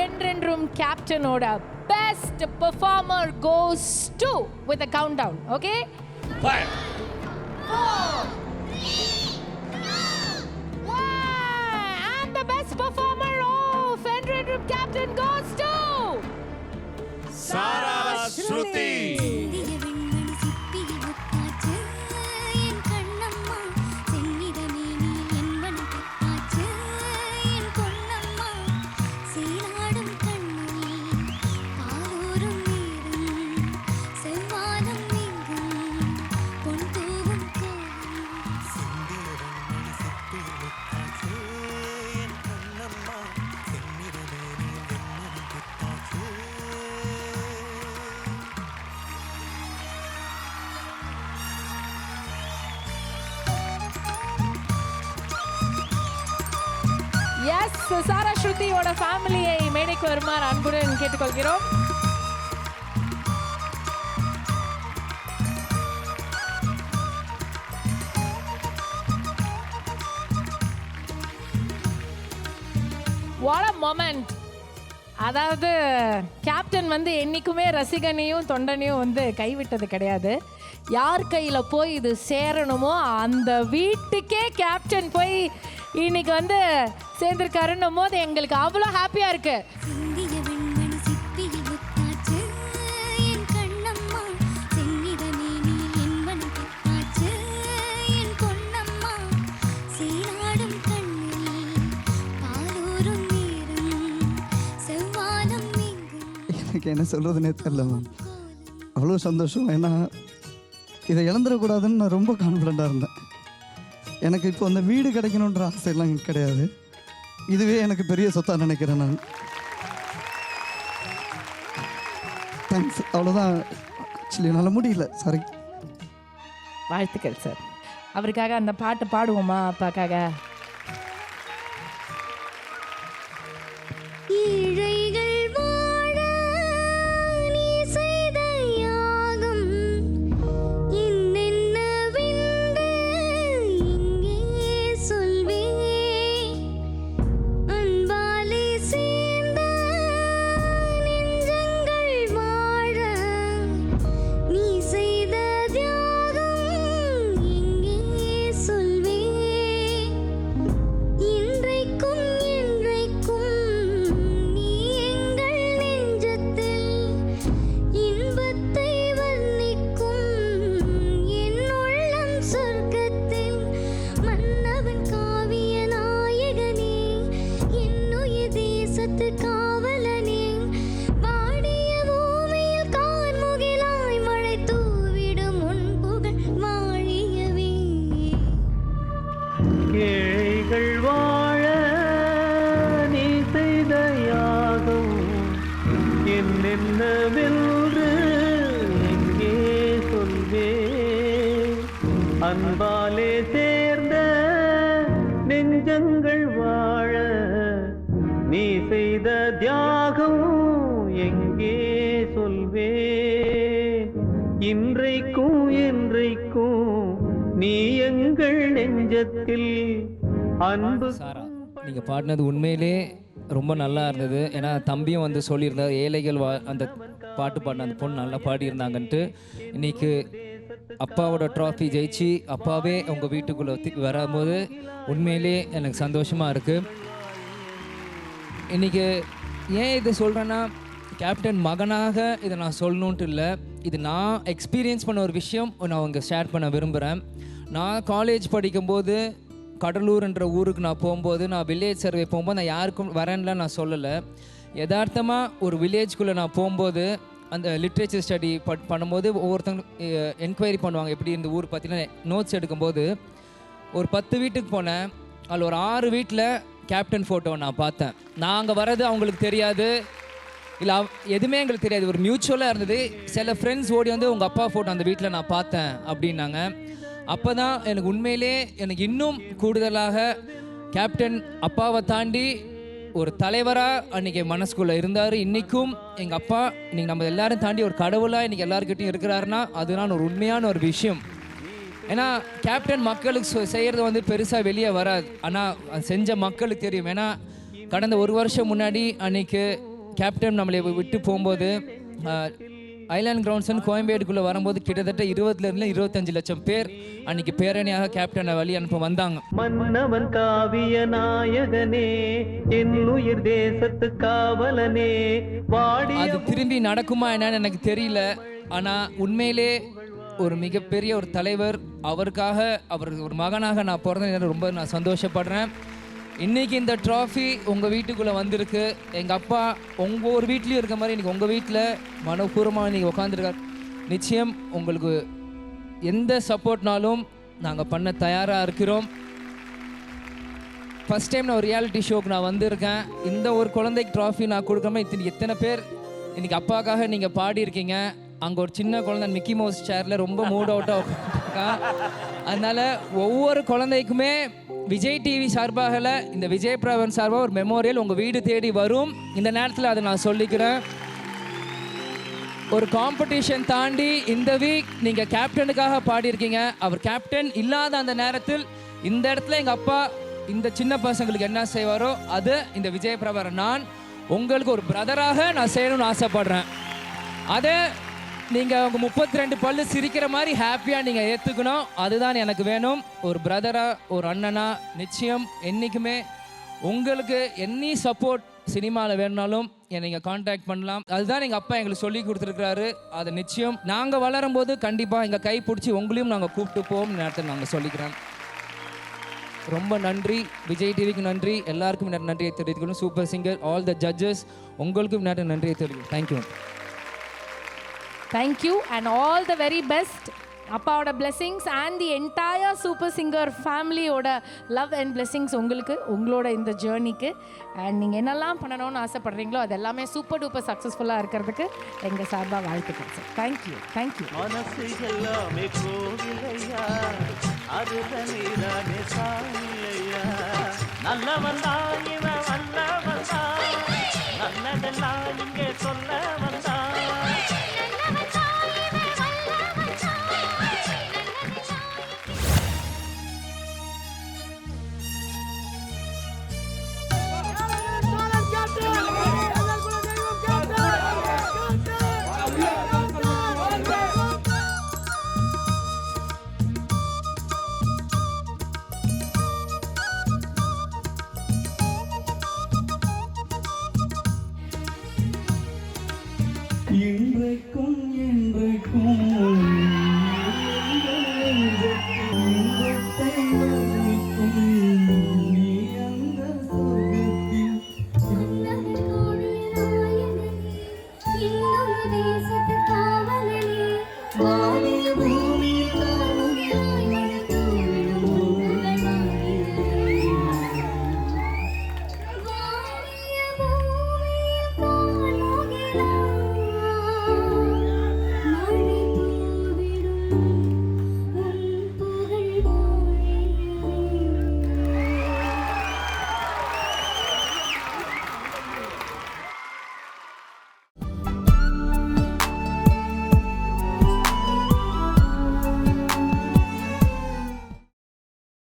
என்றென்றும் கேப்டனோட best performer goes to with a countdown. Okay? 5 4 and the best performer of என்றென்றும் captain goes to Sara Shruti. Yes Sara ஸ்ருதியோட ஃபேமிலியை மேடைக்கு வருமாறு அன்புடன் கேட்டுக்கொள்கிறோம். What a moment. அதாவது கேப்டன் வந்து என்னைக்குமே ரசிகனையும் தொண்டனையும் வந்து கைவிட்டது கிடையாது. யார் கையில் போய் இது சேரணுமோ அந்த வீட்டுக்கே கேப்டன் போய் இன்னைக்கு வந்து சேர்ந்துருக்காருன்னும் போது எங்களுக்கு அவ்வளோ ஹாப்பியாக இருக்கு. எனக்கு என்ன சொல்கிறதுனே தெரியல மேம். அவ்வளோ சந்தோஷம். ஏன்னா இதை இழந்துடக்கூடாதுன்னு நான் ரொம்ப கான்ஃபிடண்ட்டாக இருந்தேன். எனக்கு இப்போ அந்த வீடு கிடைக்கணுன்ற ஆசையெல்லாம் கிடையாது. இதுவே எனக்கு பெரிய சொத்தாக நினைக்கிறேன் நான். தேங்க்ஸ். அவ்வளோதான். ஆக்சுவலி என்னால் முடியல. சாரி. வாழ்த்துக்கள் சார். அவருக்காக அந்த பாட்டு பாடுவோமா அப்பாக்காக? என்னவென்று எங்கே சொல்வே அன்பாலே சேர்ந்த நெஞ்சங்கள் வாழ நீ செய்த தியாகம் எங்கே சொல்வே இன்றைக்கும் என்றைக்கும் நீ எங்கள் நெஞ்சத்தில் அன்பு. சாரா, நீங்கள் பாடினது உண்மையிலே ரொம்ப நல்லா இருந்தது. ஏன்னா தம்பியும் வந்து சொல்லியிருந்தார் ஏழைகள் அந்த பாட்டு பாடின அந்த பொண்ணு நல்லா பாடியிருந்தாங்கன்ட்டு. இன்னைக்கு அப்பாவோட ட்ராஃபி ஜெயிச்சு அப்பாவே உங்கள் வீட்டுக்குள்ளே வரும்போது உண்மையிலே எனக்கு சந்தோஷமாக இருக்குது. இன்றைக்கி ஏன் இதை சொல்கிறேன்னா, கேப்டன் மகனாக இதை நான் சொல்லணுன்ட்டு இல்லை, இது நான் எக்ஸ்பீரியன்ஸ் பண்ண ஒரு விஷயம் நான் அவங்க ஷேர் பண்ண விரும்புகிறேன். நான் காலேஜ் படிக்கும்போது கடலூர்ன்ற ஊருக்கு நான் போகும்போது, நான் வில்லேஜ் சர்வே போகும்போது நான் யாருக்கும் வரேன்லாம் நான் சொல்லலை. யதார்த்தமாக ஒரு வில்லேஜ்குள்ளே நான் போகும்போது அந்த லிட்ரேச்சர் ஸ்டடி பண்ணும்போது ஒவ்வொருத்தங்க என்கொயரி பண்ணுவாங்க எப்படி இந்த ஊர் பற்றின நோட்ஸ் எடுக்கும்போது ஒரு 10 வீட்டுக்கு போனேன். அதில் ஒரு 6 வீட்டில் கேப்டன் ஃபோட்டோ நான் பார்த்தேன். நான் அங்கே வர்றது அவங்களுக்கு தெரியாது, இல்லை எதுவுமே எங்களுக்கு தெரியாது. ஒரு மியூச்சுவலாக இருந்தது. சில ஃப்ரெண்ட்ஸ் ஓடி வந்து உங்கள் அப்பா ஃபோட்டோ அந்த வீட்டில் நான் பார்த்தேன் அப்படின்னாங்க. அப்போ தான் எனக்கு உண்மையிலே எனக்கு இன்னும் கூடுதலாக கேப்டன் அப்பாவை தாண்டி ஒரு தலைவராக அன்றைக்கி மனசுக்குள்ளே இருந்தார். இன்றைக்கும் எங்கள் அப்பா இன்றைக்கி நம்ம எல்லோரும் தாண்டி ஒரு கடவுளாக இன்றைக்கி எல்லாருக்கிட்டையும் இருக்கிறாருன்னா அதுதான் ஒரு உண்மையான ஒரு விஷயம். ஏன்னா கேப்டன் மக்களுக்கு செய்கிறது வந்து பெருசாக வெளியே வராது, ஆனால் அது செஞ்ச மக்களுக்கு தெரியும். ஏன்னா கடந்த ஒரு வருஷம் முன்னாடி அன்னைக்கு கேப்டன் நம்மளை விட்டு போகும்போது ஐலாண்ட் கிரவுண்ட்ஸ்னு கோயம்பேடுக்குள்ளே வரும்போது கிட்டத்தட்ட 20 25 லட்சம் பேர் அன்னைக்கு பேரணியாக கேப்டனை வழி அனுப்ப வந்தாங்க. மன்னவன் காவிய நாயகனே, என் உயிர் தேசத்து காவலனே, வாடி அது திரும்பி நடக்குமா என்னன்னு எனக்கு தெரியல. ஆனால் உண்மையிலே ஒரு மிகப்பெரிய ஒரு தலைவர், அவருக்காக அவர் ஒரு மகனாக நான் பிறந்த ரொம்ப நான் சந்தோஷப்படுறேன். இன்றைக்கி இந்த ட்ராஃபி உங்கள் வீட்டுக்குள்ளே வந்திருக்கு. எங்கள் அப்பா உங்கள் ஒரு வீட்லேயும் இருக்க மாதிரி இன்றைக்கி உங்கள் வீட்டில் மனப்பூர்வமாக நீங்கள் உட்காந்துருக்கார். நிச்சயம் உங்களுக்கு எந்த சப்போர்ட்னாலும் நாங்கள் பண்ண தயாராக இருக்கிறோம். ஃபஸ்ட் டைம் நான் ஒரு ரியாலிட்டி ஷோக்கு நான் வந்திருக்கேன். இந்த ஒரு குழந்தைக்கு ட்ராஃபி நான் கொடுக்காம எத்தனை பேர் இன்றைக்கி அப்பாக்காக நீங்கள் பாடியிருக்கீங்க. அங்கே ஒரு சின்ன குழந்தை மிக்கி மவுஸ் சேரில் ரொம்ப மூட் அவுட்டாக உட்காந்துருக்கா. அதனால் ஒவ்வொரு குழந்தைக்குமே விஜய் டிவி சார்பாக இந்த விஜய் பிரவன் சார்பாக ஒரு மெமோரியல் உங்கள் வீடு தேடி வரும். இந்த நேரத்தில் அதை நான் சொல்லிக்கிறேன். ஒரு காம்படிஷன் தாண்டி இந்த வீக் நீங்கள் கேப்டனுக்காக பாடியிருக்கீங்க. அவர் கேப்டன் இல்லாத அந்த நேரத்தில் இந்த இடத்துல எங்கள் அப்பா இந்த சின்ன பசங்களுக்கு என்ன செய்வாரோ அது இந்த விஜய் பிரபர் நான் உங்களுக்கு ஒரு பிரதராக நான் செய்யணும்னு ஆசைப்படுறேன். அதை நீங்கள் உங்கள் 32 பல்லு சிரிக்கிற மாதிரி ஹாப்பியாக நீங்கள் ஏற்றுக்கணும். அதுதான் எனக்கு வேணும். ஒரு பிரதராக ஒரு அண்ணனா நிச்சயம் என்றைக்குமே உங்களுக்கு என்னி சப்போர்ட் சினிமாவில் வேணுனாலும் என்னை நீங்கள் காண்டாக்ட் பண்ணலாம். அதுதான் எங்கள் அப்பா எங்களுக்கு சொல்லி கொடுத்துருக்குறாரு. அதை நிச்சயம் நாங்கள் வளரும்போது கண்டிப்பாக எங்கள் கை பிடிச்சி உங்களையும் நாங்கள் கூப்பிட்டு போவோம் நேரத்தில் நாங்கள் சொல்லிக்கிறேன். ரொம்ப நன்றி. விஜய் டிவிக்கு நன்றி. எல்லாருக்கும் நன்றியை தெரிவித்துக்கணும். Super singer all the judges உங்களுக்கும் நன்றியை தெரிவிக்கணும். Thank you. Thank you and all the very best. அப்பாவோட blessings and the entire Super Singer family ஓட love and blessings உங்களுக்கு உங்களோட இந்த ஜேர்னிக்கு. அண்ட் நீங்கள் என்னெல்லாம் பண்ணணும்னு ஆசைப்படுறீங்களோ அது எல்லாமே சூப்பர் டூப்பர் சக்ஸஸ்ஃபுல்லாக இருக்கிறதுக்கு எங்கள் சார்பாக வாழ்த்துக்கள் சார். தேங்க்யூ. தேங்க்யூ. மனசு எல்லாமே கோவிலையா, அது தனிதானே சாமிலையா, நல்லவன் தான் இவன் வல்லவன் தான், நல்லதெல்லாம் இங்கே சொல்ல வந்தான். இன்றைக்கும் என்றைக்கும்